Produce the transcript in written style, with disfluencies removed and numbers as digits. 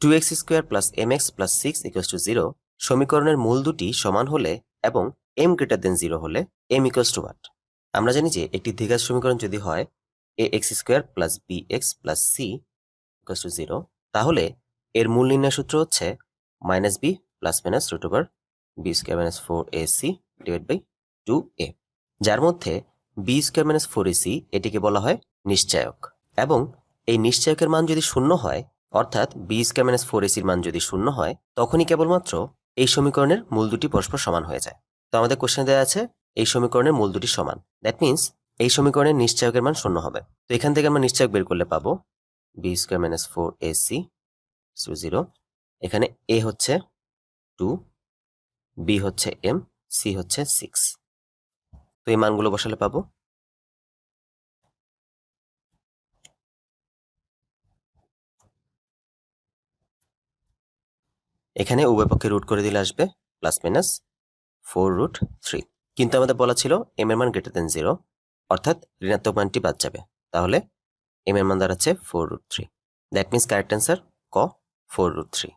2x² plus mx plus 6 equals to 0 সমীকরণের মূল দুটি সমান হলে এবং m গ্রেটার দেন 0 হলে m ইকুয়ালস টু হোয়াট? আমরা জানি যে একটি দ্বিঘাত সমীকরণ যদি হয় ax² plus bx plus c equals to 0 তাহলে এর মূল নির্ণয় সূত্র হচ্ছে -b plus minus root over b² minus 4ac divide by 2a, যার মধ্যে b² মাইনাস 4ac এটিকে বলা হয় নিশ্চায়ক, এবং এই নিশ্চায়কের মান যদি শূন্য হয় অর্থাৎ b² মাইনাস 4ac মান যদি শূন্য হয় তখনই কেবলমাত্র এই সমীকরণের মূল দুটি পরস্পর সমান হয়ে যায়। তো আমাদের কোশ্চেনে দেওয়া আছে এই সমীকরণের মূল দুটি সমান, দ্যাট মিন্স এই সমীকরণের নিশ্চায়কের মান শূন্য হবে। তো এখান থেকে আমরা নিশ্চায়ক বের করলে পাবো b² মাইনাস 4ac 0, এখানে a হচ্ছে 2, b হচ্ছে m, c হচ্ছে 6। তো এই মানগুলো বসালে পাবো এখানে উভয় পক্ষে রুট করে দিলে আসবে প্লাস মাইনাস 4√3, কিন্তু আমাদের বলা ছিল m এর মান গ্রেটার দেন 0, অর্থাৎ ঋণাত্মক মানটি বাদ যাবে, তাহলে m এর মান দাঁড়াচ্ছে 4√3। দ্যাট মিন্স কারেক্ট অ্যান্সার ক 4√3।